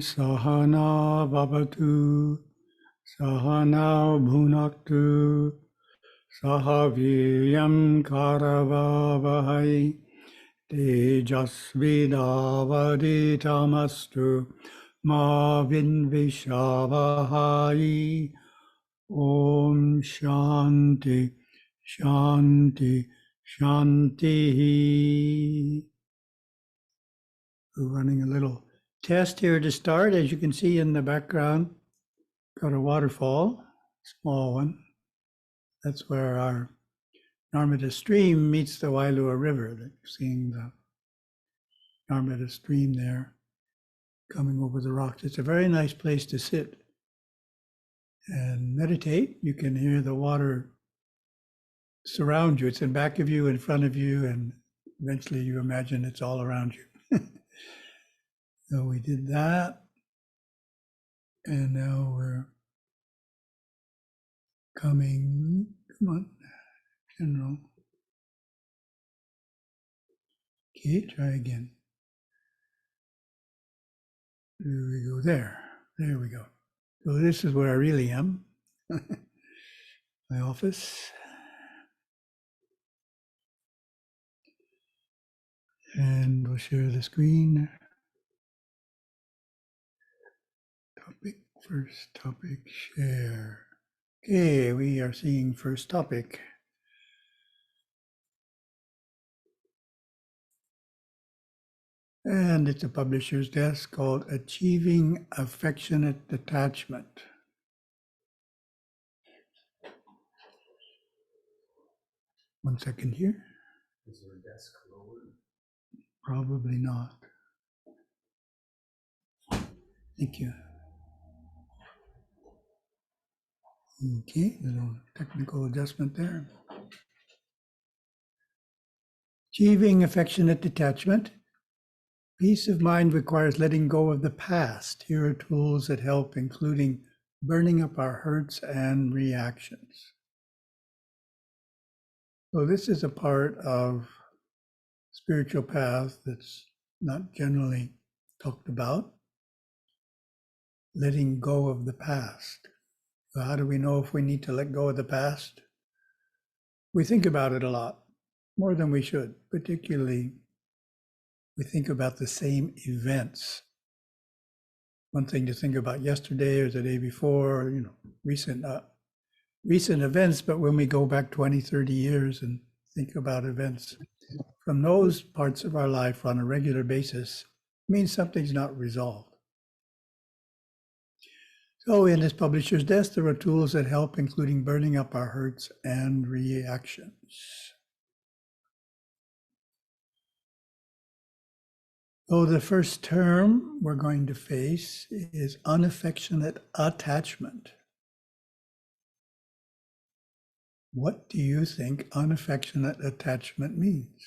Sahana Vavatu Sahana Bhunaktu Sahaviryam Karavavahai Tejasvidavaditamastu Ma Vinvishavahai. Om Shanti Shanti Shanti. We're running a little test here to start. As you can see in the background, got a waterfall, small one. That's where our Narmada stream meets the Wailua River. You're seeing the Narmada stream there coming over the rocks. It's a very nice place to sit and meditate. You can hear the water surround you. It's in back of you, in front of you, and eventually you imagine it's all around you. So we did that. And now we're coming, come on, general. Okay, try again. There we go, there we go. So this is where I really am, my office. And we'll share the screen. Topic, first topic, share. Okay, we are seeing first topic. And it's a publisher's desk called Achieving Affectionate Detachment. One second here. Is your desk lowered? Probably not. Thank you. Okay, little technical adjustment there. Achieving affectionate detachment. Peace of mind requires letting go of the past. Here are tools that help, including burning up our hurts and reactions. So this is a part of spiritual path that's not generally talked about. Letting go of the past. So how do we know if we need to let go of the past? We think about it a lot, more than we should. Particularly, we think about the same events. One thing to think about yesterday or the day before, recent events, but when we go back 20, 30 years and think about events from those parts of our life on a regular basis, it means something's not resolved. So in this publisher's desk, there are tools that help, including burning up our hurts and reactions. So the first term we're going to face is unaffectionate attachment. What do you think unaffectionate attachment means?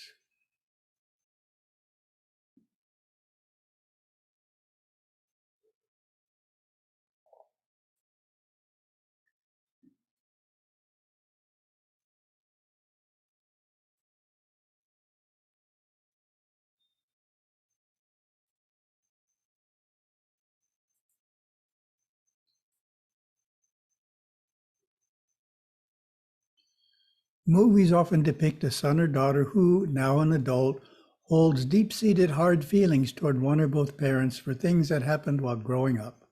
Movies often depict a son or daughter who, now an adult, holds deep-seated hard feelings toward one or both parents for things that happened while growing up.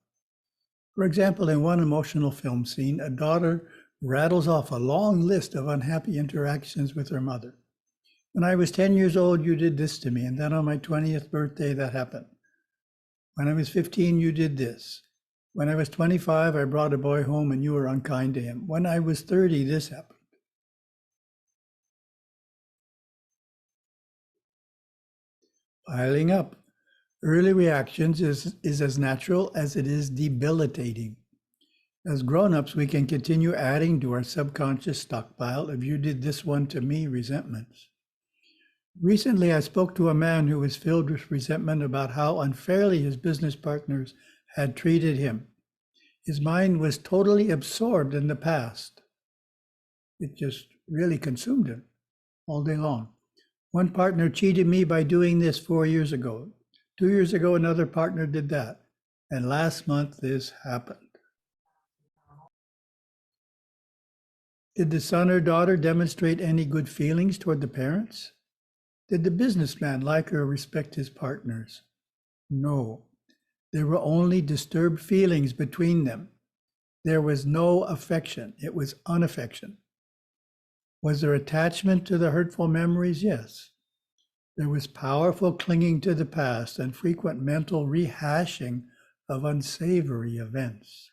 For example, in one emotional film scene, a daughter rattles off a long list of unhappy interactions with her mother. When I was 10 years old, you did this to me, and then on my 20th birthday, that happened. When I was 15, you did this. When I was 25, I brought a boy home and you were unkind to him. When I was 30, this happened. Piling up. Early reactions is as natural as it is debilitating. As grown-ups, we can continue adding to our subconscious stockpile of you did this one to me resentments. Recently, I spoke to a man who was filled with resentment about how unfairly his business partners had treated him. His mind was totally absorbed in the past. It just really consumed him all day long. One partner cheated me by doing this 4 years ago. 2 years ago, another partner did that. And last month, this happened. Did the son or daughter demonstrate any good feelings toward the parents? Did the businessman like or respect his partners? No. There were only disturbed feelings between them. There was no affection. It was unaffection. Was there attachment to the hurtful memories? Yes. There was powerful clinging to the past and frequent mental rehashing of unsavory events.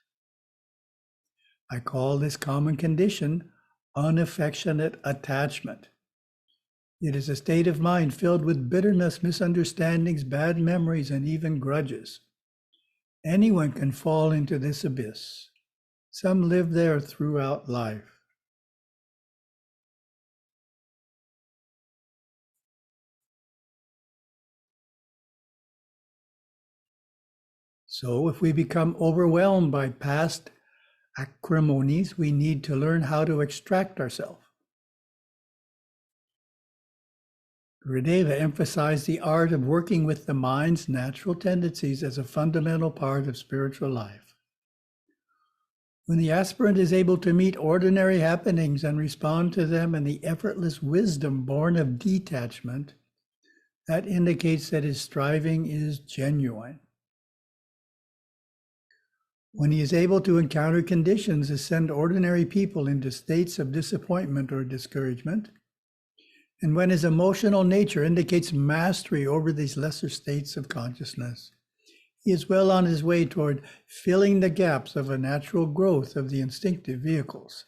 I call this common condition unaffectionate attachment. It is a state of mind filled with bitterness, misunderstandings, bad memories, and even grudges. Anyone can fall into this abyss. Some live there throughout life. So if we become overwhelmed by past acrimonies, we need to learn how to extract ourselves. Gurudeva emphasized the art of working with the mind's natural tendencies as a fundamental part of spiritual life. When the aspirant is able to meet ordinary happenings and respond to them in the effortless wisdom born of detachment, that indicates that his striving is genuine. When he is able to encounter conditions that send ordinary people into states of disappointment or discouragement, and when his emotional nature indicates mastery over these lesser states of consciousness, he is well on his way toward filling the gaps of a natural growth of the instinctive vehicles,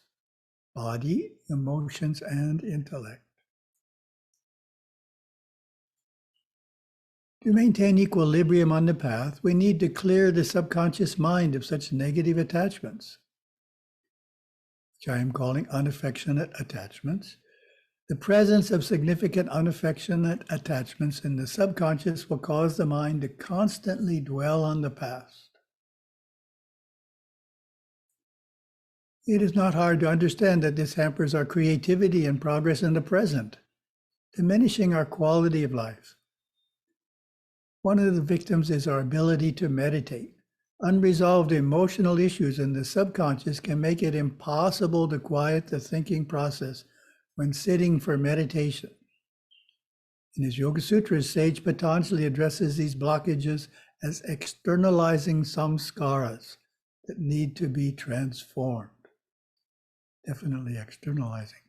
body, emotions, and intellect. To maintain equilibrium on the path, we need to clear the subconscious mind of such negative attachments, which I am calling unaffectionate attachments. The presence of significant unaffectionate attachments in the subconscious will cause the mind to constantly dwell on the past. It is not hard to understand that this hampers our creativity and progress in the present, diminishing our quality of life. One of the victims is our ability to meditate. Unresolved emotional issues in the subconscious can make it impossible to quiet the thinking process when sitting for meditation. In his Yoga Sutras, Sage Patanjali addresses these blockages as externalizing samskaras that need to be transformed. Definitely externalizing.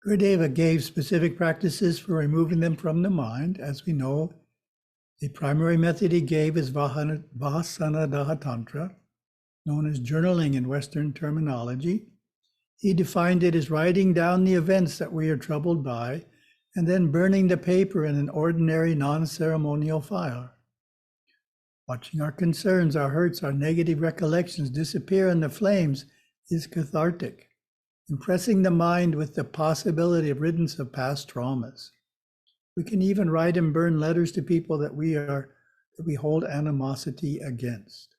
Gurudeva gave specific practices for removing them from the mind. As we know, the primary method he gave is Vasanadaha Tantra, known as journaling in Western terminology. He defined it as writing down the events that we are troubled by and then burning the paper in an ordinary non-ceremonial fire. Watching our concerns, our hurts, our negative recollections disappear in the flames is cathartic, impressing the mind with the possibility of riddance of past traumas. We can even write and burn letters to people that we hold animosity against.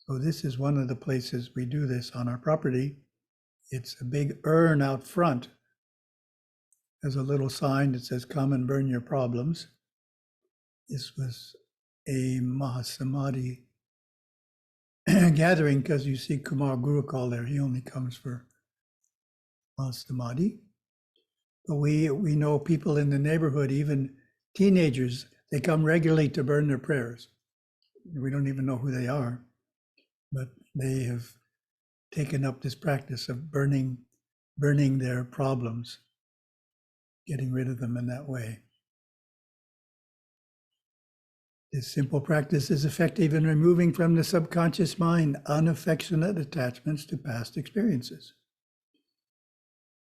So this is one of the places we do this on our property. It's a big urn out front. There's a little sign that says, "Come and burn your problems." This was a Mahasamadhi gathering, because you see Kumar Gurukul there. He only comes for Mahasamadhi. But we know people in the neighborhood, even teenagers, they come regularly to burn their prayers. We don't even know who they are, but they have taken up this practice of burning their problems, getting rid of them in that way. This simple practice is effective in removing from the subconscious mind unaffectionate attachments to past experiences.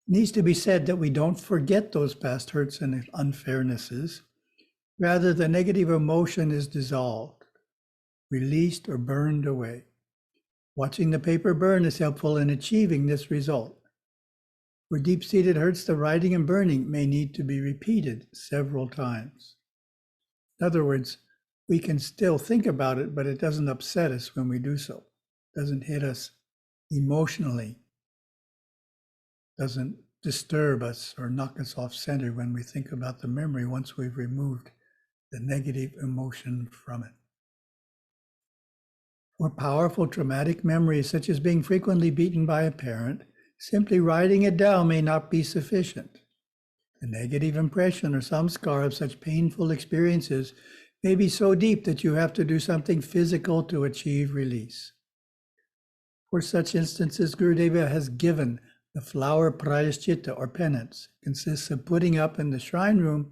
It needs to be said that we don't forget those past hurts and unfairnesses. Rather, the negative emotion is dissolved, released, or burned away. Watching the paper burn is helpful in achieving this result. For deep-seated hurts, the writing and burning may need to be repeated several times. In other words, we can still think about it, but it doesn't upset us when we do so. It doesn't hit us emotionally. It doesn't disturb us or knock us off center when we think about the memory once we've removed the negative emotion from it. For powerful traumatic memories, such as being frequently beaten by a parent, simply writing it down may not be sufficient. The negative impression or some scar of such painful experiences may be so deep that you have to do something physical to achieve release. For such instances, Gurudeva has given the flower prayaschitta or penance. It consists of putting up in the shrine room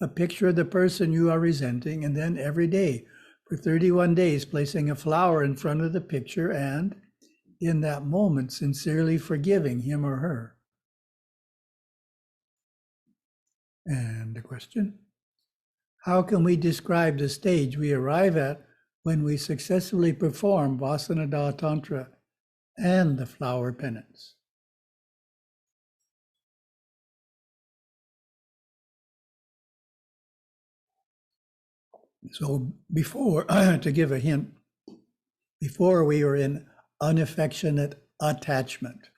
a picture of the person you are resenting, and then every day for 31 days placing a flower in front of the picture and, in that moment, sincerely forgiving him or her. And the question: how can we describe the stage we arrive at when we successfully perform Vasanada Tantra and the flower penance? So before, to give a hint, before we were in unaffectionate attachment.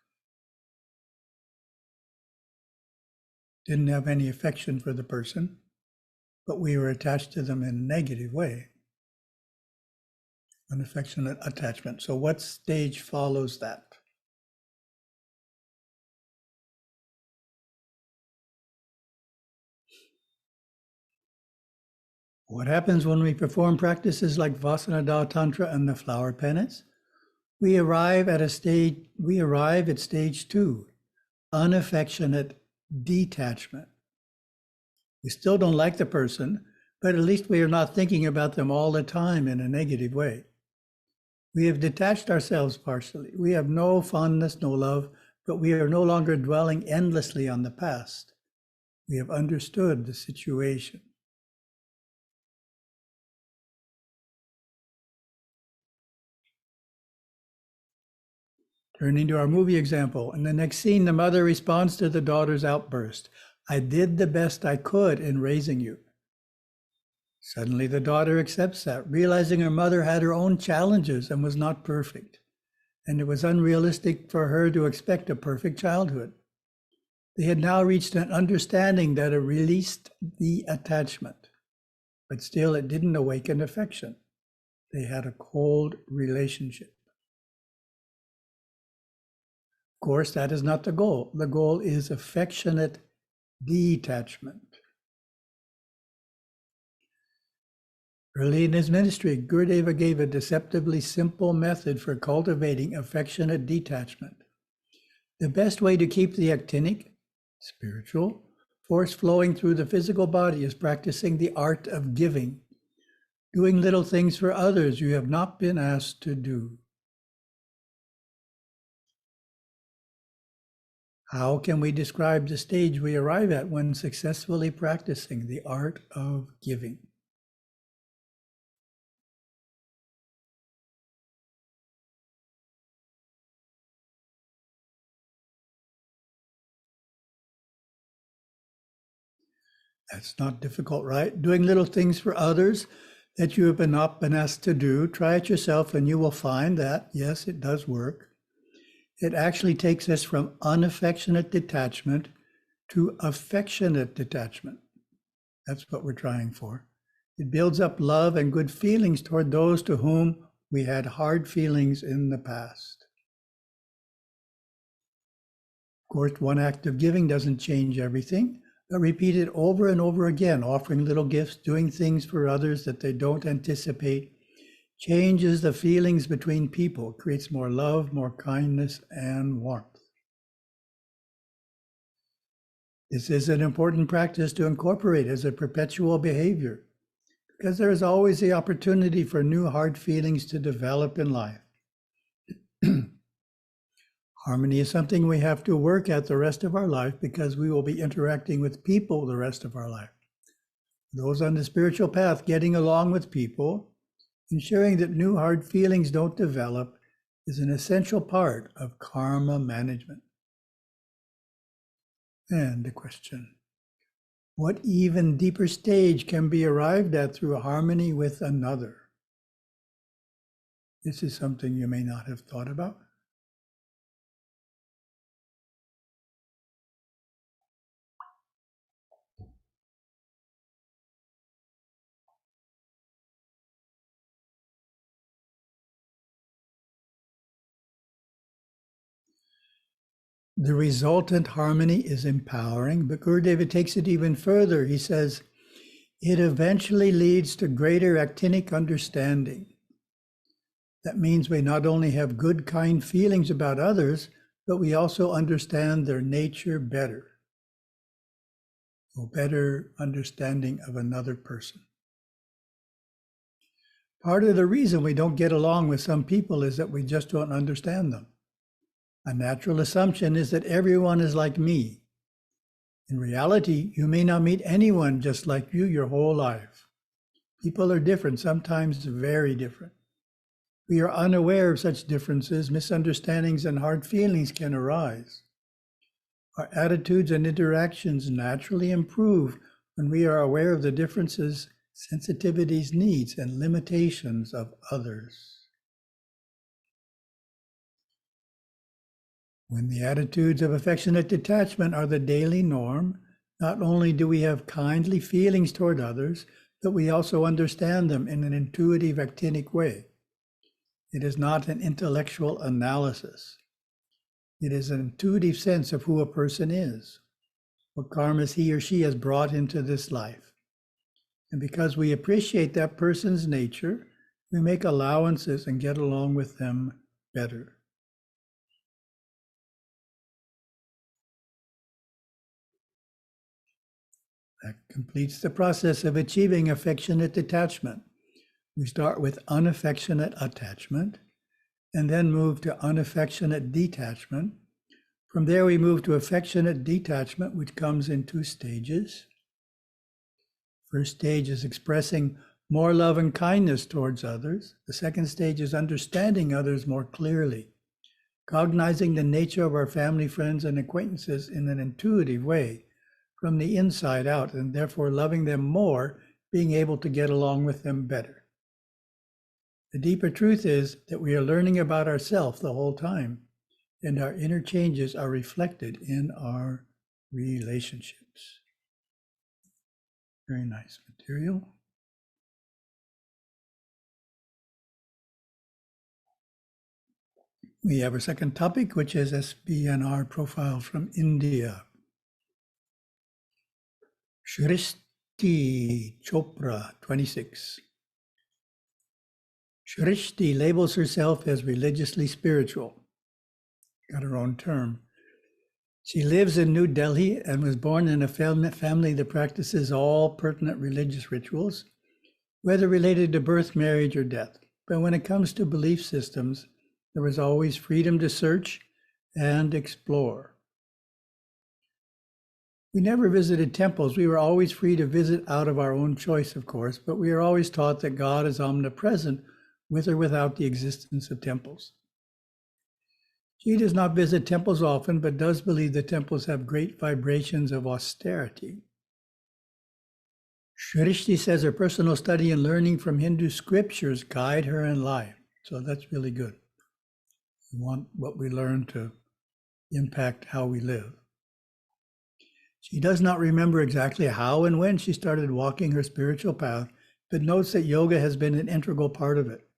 Didn't have any affection for the person, but we were attached to them in a negative way. Unaffectionate attachment. So what stage follows that? What happens when we perform practices like Vasanada Tantra and the flower penance? We arrive at stage 2, unaffectionate detachment. We still don't like the person, but at least we are not thinking about them all the time in a negative way. We have detached ourselves partially. We have no fondness, no love, but we are no longer dwelling endlessly on the past. We have understood the situation. Turning to our movie example, in the next scene, the mother responds to the daughter's outburst. I did the best I could in raising you. Suddenly, the daughter accepts that, realizing her mother had her own challenges and was not perfect, and it was unrealistic for her to expect a perfect childhood. They had now reached an understanding that it released the attachment, but still it didn't awaken affection. They had a cold relationship. Of course, that is not the goal. The goal is affectionate detachment. Early in his ministry, Gurudeva gave a deceptively simple method for cultivating affectionate detachment. The best way to keep the actinic, spiritual, force flowing through the physical body is practicing the art of giving, doing little things for others you have not been asked to do. How can we describe the stage we arrive at when successfully practicing the art of giving? That's not difficult, right? Doing little things for others that you have not been asked to do. Try it yourself and you will find that, yes, it does work. It actually takes us from unaffectionate detachment to affectionate detachment. That's what we're trying for. It builds up love and good feelings toward those to whom we had hard feelings in the past. Of course, one act of giving doesn't change everything, but repeat it over and over again, offering little gifts, doing things for others that they don't anticipate, changes the feelings between people, creates more love, more kindness, and warmth. This is an important practice to incorporate as a perpetual behavior, because there is always the opportunity for new hard feelings to develop in life. Harmony is something we have to work at the rest of our life because we will be interacting with people the rest of our life. Those on the spiritual path, getting along with people, ensuring that new hard feelings don't develop, is an essential part of karma management. And the question: what even deeper stage can be arrived at through harmony with another? This is something you may not have thought about. The resultant harmony is empowering, but Gurudeva takes it even further. He says, it eventually leads to greater actinic understanding. That means we not only have good, kind feelings about others, but we also understand their nature better. A better understanding of another person. Part of the reason we don't get along with some people is that we just don't understand them. A natural assumption is that everyone is like me. In reality, you may not meet anyone just like you your whole life. People are different, sometimes very different. We are unaware of such differences, misunderstandings, and hard feelings can arise. Our attitudes and interactions naturally improve when we are aware of the differences, sensitivities, needs, and limitations of others. When the attitudes of affectionate detachment are the daily norm, not only do we have kindly feelings toward others, but we also understand them in an intuitive, actinic way. It is not an intellectual analysis. It is an intuitive sense of who a person is, what karmas he or she has brought into this life. And because we appreciate that person's nature, we make allowances and get along with them better. That completes the process of achieving affectionate detachment. We start with unaffectionate attachment and then move to unaffectionate detachment. From there, we move to affectionate detachment, which comes in 2 stages. First stage is expressing more love and kindness towards others. The second stage is understanding others more clearly, cognizing the nature of our family, friends, and acquaintances in an intuitive way, from the inside out, and therefore loving them more, being able to get along with them better. The deeper truth is that we are learning about ourselves the whole time, and our inner changes are reflected in our relationships. Very nice material. We have our second topic, which is SBNR profile from India. Shrishti Chopra, 26. Shrishti labels herself as religiously spiritual. Got her own term. She lives in New Delhi and was born in a family that practices all pertinent religious rituals, whether related to birth, marriage, or death. But when it comes to belief systems, there was always freedom to search and explore. We never visited temples. We were always free to visit out of our own choice, of course, but we are always taught that God is omnipresent with or without the existence of temples. She does not visit temples often, but does believe that temples have great vibrations of austerity. Shrishti says her personal study and learning from Hindu scriptures guide her in life. So that's really good. We want what we learn to impact how we live. She does not remember exactly how and when she started walking her spiritual path, but notes that yoga has been an integral part of it.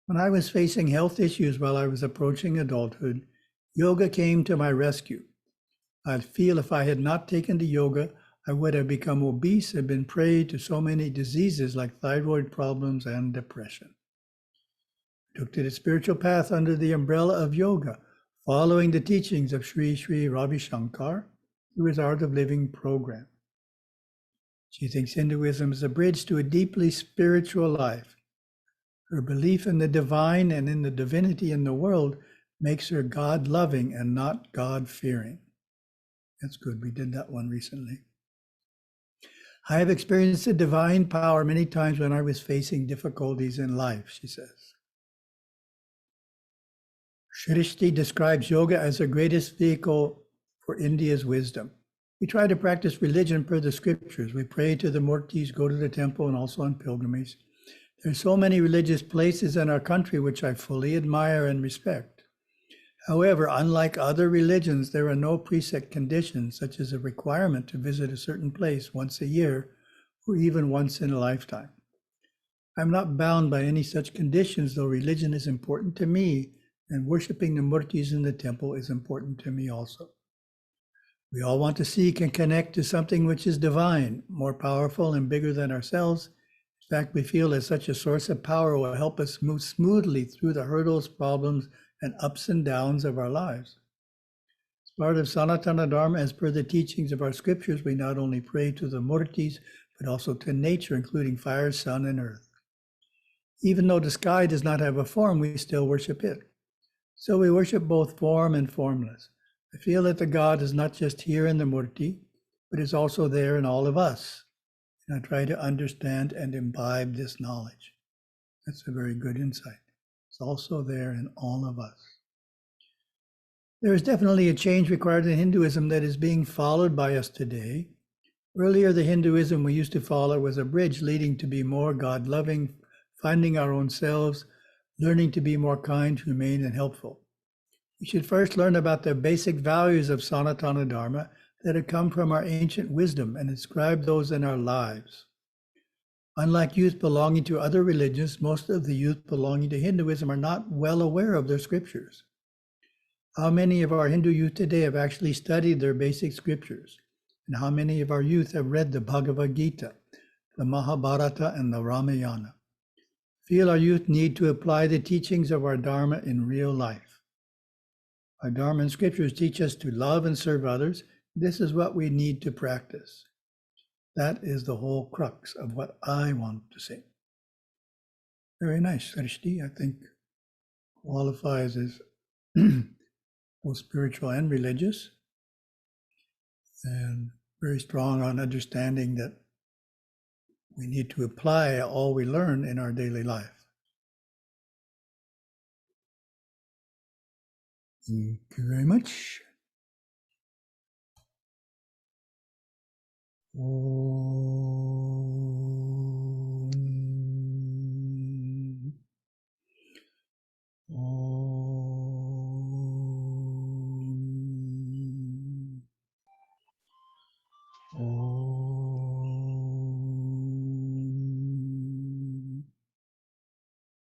When I was facing health issues while I was approaching adulthood, yoga came to my rescue. I feel if I had not taken to yoga, I would have become obese and been prey to so many diseases like thyroid problems and depression. I took to the spiritual path under the umbrella of yoga, following the teachings of Sri Sri Ravi Shankar through his Art of Living program. She thinks Hinduism is a bridge to a deeply spiritual life. Her belief in the divine and in the divinity in the world makes her God-loving and not God-fearing. That's good. We did that one recently. I have experienced the divine power many times when I was facing difficulties in life, she says. Shrishti describes yoga as the greatest vehicle for India's wisdom. We try to practice religion per the scriptures. We pray to the Murtis, go to the temple, and also on pilgrimage. There are so many religious places in our country which I fully admire and respect. However, unlike other religions, there are no preset conditions, such as a requirement to visit a certain place once a year or even once in a lifetime. I'm not bound by any such conditions, though religion is important to me and worshiping the murtis in the temple is important to me also. We all want to seek and connect to something which is divine, more powerful and bigger than ourselves. In fact, we feel that such a source of power will help us move smoothly through the hurdles, problems, and ups and downs of our lives. As part of Sanatana Dharma, as per the teachings of our scriptures, we not only pray to the murtis, but also to nature, including fire, sun, and earth. Even though the sky does not have a form, we still worship it. So we worship both form and formless. I feel that the God is not just here in the murti, but is also there in all of us. And I try to understand and imbibe this knowledge. That's a very good insight. It's also there in all of us. There is definitely a change required in Hinduism that is being followed by us today. Earlier, the Hinduism we used to follow was a bridge leading to be more God-loving, finding our own selves, learning to be more kind, humane, and helpful. We should first learn about the basic values of Sanatana Dharma that have come from our ancient wisdom and inscribe those in our lives. Unlike youth belonging to other religions, most of the youth belonging to Hinduism are not well aware of their scriptures. How many of our Hindu youth today have actually studied their basic scriptures? And how many of our youth have read the Bhagavad Gita, the Mahabharata, and the Ramayana? Feel our youth need to apply the teachings of our Dharma in real life. Our Dharma and scriptures teach us to love and serve others. This is what we need to practice. That is the whole crux of what I want to say. Very nice, Sarishti. I think qualifies as both spiritual and religious, and very strong on understanding that we need to apply all we learn in our daily life. Thank you very much.